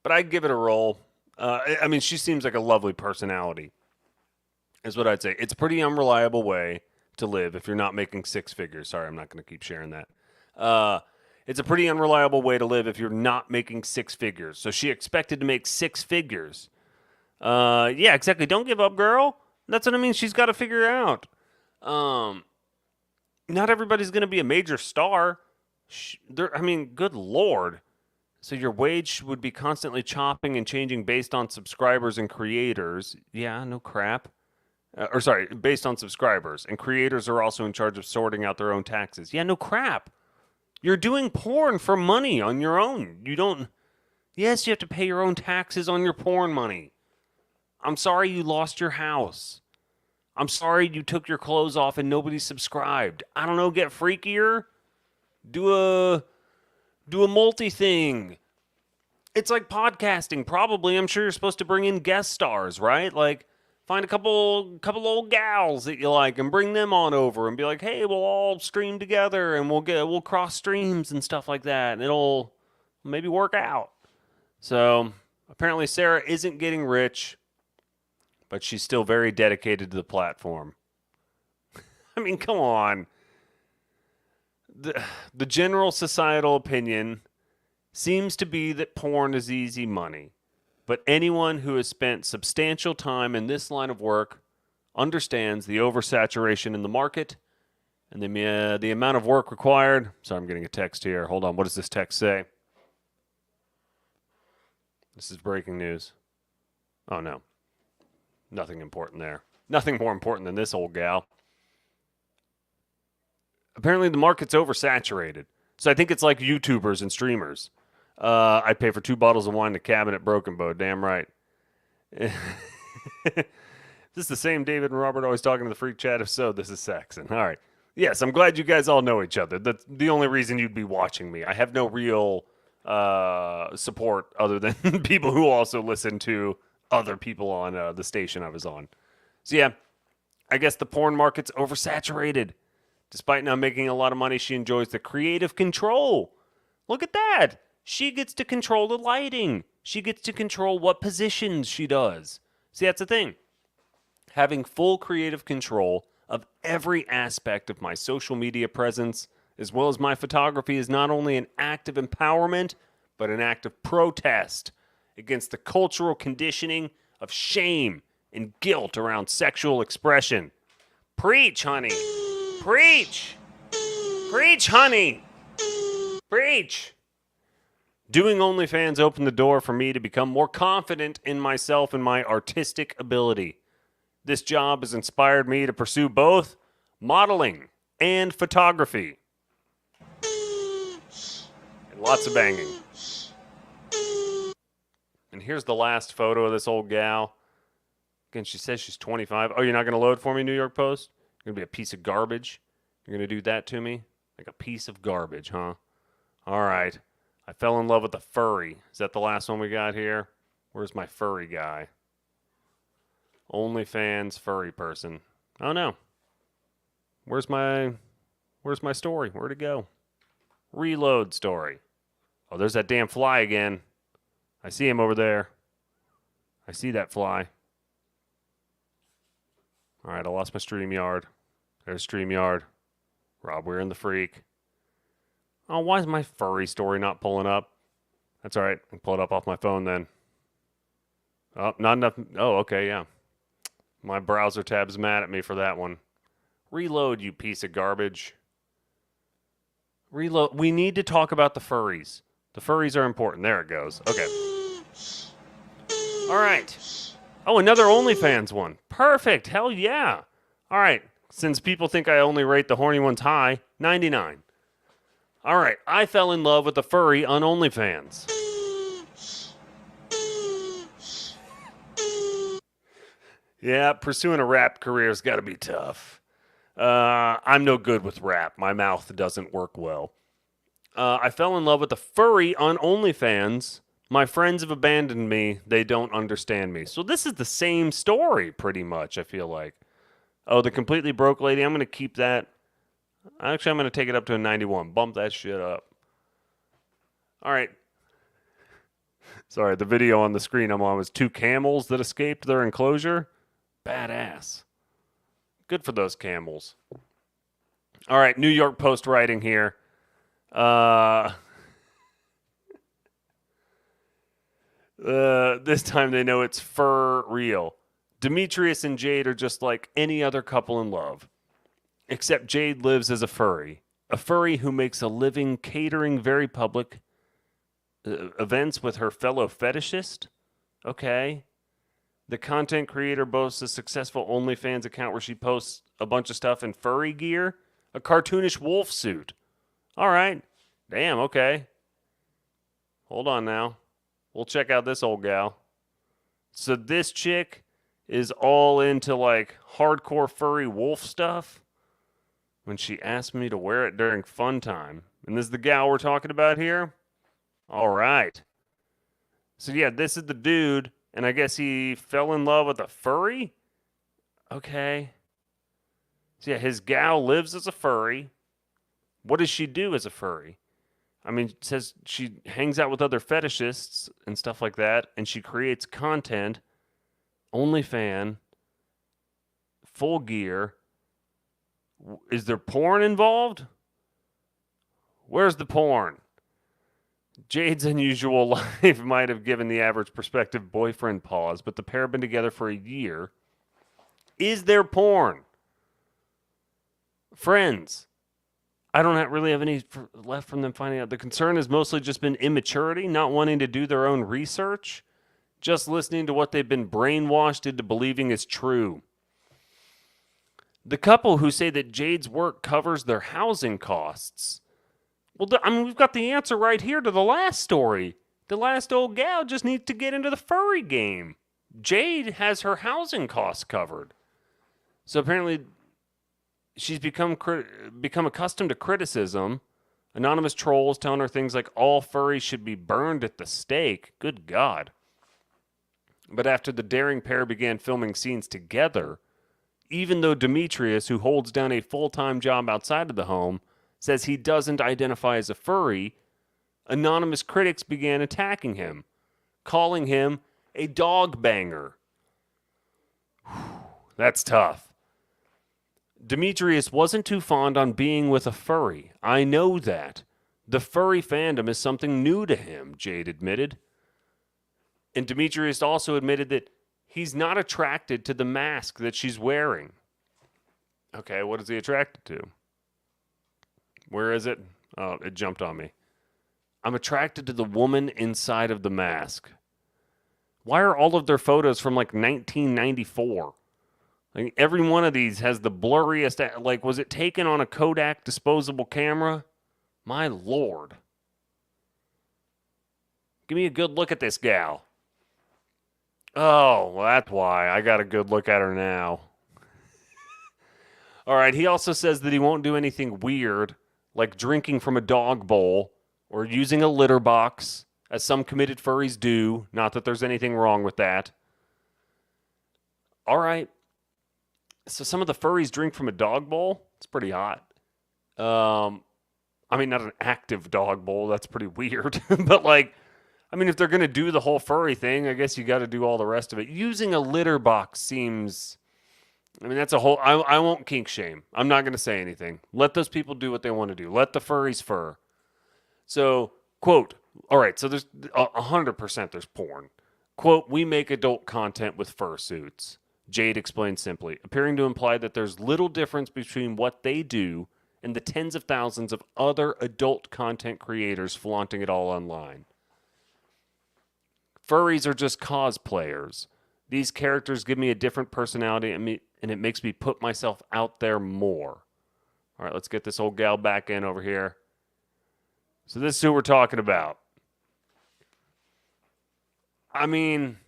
but I'd give it a roll. I mean, she seems like a lovely personality, is what I'd say. It's a pretty unreliable way to live if you're not making 6 figures. Sorry, I'm not going to keep sharing that. It's a pretty unreliable way to live if you're not making 6 figures. So she expected to make 6 figures. Yeah, exactly. Don't give up, girl. That's what I mean. She's got to figure out. Not everybody's going to be a major star. I mean, good Lord. So your wage would be constantly chopping and changing based on subscribers and creators. Yeah, no crap. Based on subscribers. And creators are also in charge of sorting out their own taxes. Yeah, no crap. You're doing porn for money on your own. Yes, you have to pay your own taxes on your porn money. I'm sorry you lost your house. I'm sorry you took your clothes off and nobody subscribed. I don't know, get freakier. Do a multi-thing. It's like podcasting, probably. I'm sure you're supposed to bring in guest stars, right? Like, find a couple old gals that you like and bring them on over and be like, hey, we'll all stream together and we'll cross streams and stuff like that. And it'll maybe work out. So, apparently Sarah isn't getting rich, but she's still very dedicated to the platform. I mean, come on. The general societal opinion seems to be that porn is easy money. But anyone who has spent substantial time in this line of work understands the oversaturation in the market and the amount of work required. Sorry, I'm getting a text here. Hold on. What does this text say? This is breaking news. Oh, no. Nothing important there. Nothing more important than this old gal. Apparently the market's oversaturated. So I think it's like YouTubers and streamers. I'd pay for 2 bottles of wine in a cabin at Broken Bow. Damn right. Is this the same David and Robert always talking to the freak chat? If so, this is Saxon. All right. Yes, I'm glad you guys all know each other. That's the only reason you'd be watching me. I have no real support other than people who also listen to other people on the station I was on. So yeah, I guess the porn market's oversaturated. Despite not making a lot of money, she enjoys the creative control. Look at that. She gets to control the lighting. She gets to control what positions she does. See, that's the thing. Having full creative control of every aspect of my social media presence, as well as my photography, is not only an act of empowerment, but an act of protest against the cultural conditioning of shame and guilt around sexual expression. Preach, honey. Preach! Preach, honey! Preach! Doing OnlyFans opened the door for me to become more confident in myself and my artistic ability. This job has inspired me to pursue both modeling and photography. And lots of banging. And here's the last photo of this old gal. Again, she says she's 25. Oh, you're not going to load for me, New York Post? You're going to be a piece of garbage? You're going to do that to me? Like a piece of garbage, huh? All right. I fell in love with a furry. Is that the last one we got here? Where's my furry guy? OnlyFans furry person. Oh, no. Where's my story? Where'd it go? Reload story. Oh, there's that damn fly again. I see him over there. I see that fly. All right, I lost my StreamYard. There's StreamYard. Rob, we're in the freak. Oh, why is my furry story not pulling up? That's all right. I can pull it up off my phone then. Oh, not enough. Oh, okay, yeah. My browser tab's mad at me for that one. Reload, you piece of garbage. Reload. We need to talk about the furries. The furries are important. There it goes. Okay. All right. Oh, another OnlyFans one. Perfect. Hell yeah. All right. Since people think I only rate the horny ones high, 99. All right. I fell in love with a furry on OnlyFans. Yeah, pursuing a rap career's got to be tough. I'm no good with rap. My mouth doesn't work well. I fell in love with a furry on OnlyFans. My friends have abandoned me. They don't understand me. So this is the same story, pretty much, I feel like. Oh, the completely broke lady. I'm going to keep that. Actually, I'm going to take it up to a 91. Bump that shit up. All right. Sorry, the video on the screen I'm on was 2 camels that escaped their enclosure. Badass. Good for those camels. All right, New York Post writing here. This time they know it's fur real. Demetrius and Jade are just like any other couple in love. Except Jade lives as a furry who makes a living catering very public events with her fellow fetishist. Okay. The content creator boasts a successful OnlyFans account where she posts a bunch of stuff in furry gear, a cartoonish wolf suit. All right. Damn, okay. Hold on now. We'll check out this old gal. So this chick is all into like hardcore furry wolf stuff when she asked me to wear it during fun time. And this is the gal we're talking about here? All right. So yeah, this is the dude, and I guess he fell in love with a furry? Okay. So yeah, his gal lives as a furry. What does she do as a furry? I mean, it says she hangs out with other fetishists and stuff like that, and she creates content, OnlyFans, full gear. Is there porn involved? Where's the porn? Jade's unusual life might have given the average prospective boyfriend pause, but the pair have been together for a year. Is there porn? Friends. I don't really have any left from them finding out. The concern has mostly just been immaturity, not wanting to do their own research, just listening to what they've been brainwashed into believing is true. The couple who say that Jade's work covers their housing costs. Well, we've got the answer right here to the last story. The last old gal just needs to get into the furry game. Jade has her housing costs covered. So apparently she's become accustomed to criticism. Anonymous trolls telling her things like all furries should be burned at the stake. Good God. But after the daring pair began filming scenes together, even though Demetrius, who holds down a full-time job outside of the home, says he doesn't identify as a furry, anonymous critics began attacking him, calling him a dog banger. That's tough. Demetrius wasn't too fond on being with a furry. I know that. The furry fandom is something new to him, Jade admitted. And Demetrius also admitted that he's not attracted to the mask that she's wearing. Okay, what is he attracted to? Where is it? Oh, it jumped on me. I'm attracted to the woman inside of the mask. Why are all of their photos from like 1994? Like every one of these has the blurriest, like was it taken on a Kodak disposable camera? My Lord. Give me a good look at this gal. Oh, well, that's why. I got a good look at her now. All right, he also says that he won't do anything weird, like drinking from a dog bowl or using a litter box, as some committed furries do. Not that there's anything wrong with that. All right. So some of the furries drink from a dog bowl. It's pretty hot. I mean, not an active dog bowl. That's pretty weird. But like, I mean, if they're going to do the whole furry thing, I guess you got to do all the rest of it. Using a litter box seems, I mean, that's a whole, I won't kink shame. I'm not going to say anything. Let those people do what they want to do. Let the furries fur. So, quote, all right, so there's 100% there's porn. Quote, we make adult content with fursuits. Jade explained simply, appearing to imply that there's little difference between what they do and the tens of thousands of other adult content creators flaunting it all online. Furries are just cosplayers. These characters give me a different personality and it makes me put myself out there more. All right, let's get this old gal back in over here. So this is who we're talking about. I mean,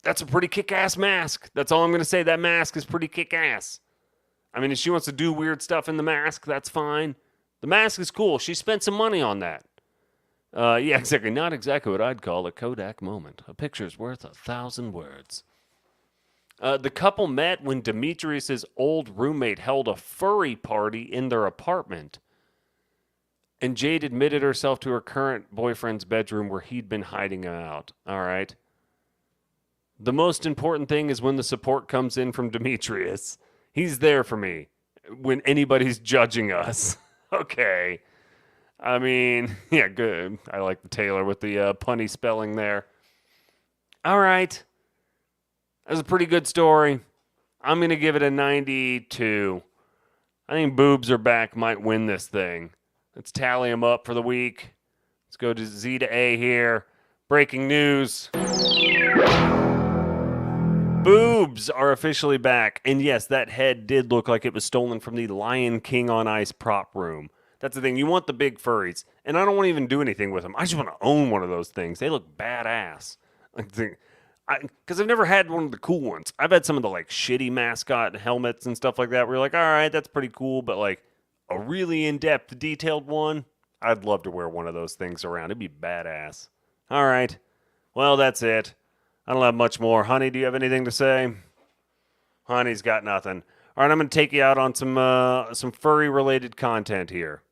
that's a pretty kick-ass mask. That's all I'm going to say. That mask is pretty kick-ass. I mean, if she wants to do weird stuff in the mask, that's fine. The mask is cool. She spent some money on that. Yeah, exactly. Not exactly what I'd call a Kodak moment. A picture's worth 1,000 words. The couple met when Demetrius' old roommate held a furry party in their apartment. And Jade admitted herself to her current boyfriend's bedroom where he'd been hiding him out. All right. The most important thing is when the support comes in from Demetrius. He's there for me when anybody's judging us. Okay. I mean, yeah, good. I like the Taylor with the punny spelling there. All right. That was a pretty good story. I'm going to give it a 92. I think Boobs Are Back might win this thing. Let's tally them up for the week. Let's go to Z to A here. Breaking news. Boobs are officially back. And yes, that head did look like it was stolen from the Lion King on Ice prop room. That's the thing. You want the big furries. And I don't want to even do anything with them. I just want to own one of those things. They look badass. Because I've never had one of the cool ones. I've had some of the like shitty mascot helmets and stuff like that where you're like, all right, that's pretty cool. But like a really in-depth, detailed one, I'd love to wear one of those things around. It'd be badass. All right. Well, that's it. I don't have much more. Honey, do you have anything to say? Honey's got nothing. All right, I'm going to take you out on some furry-related content here.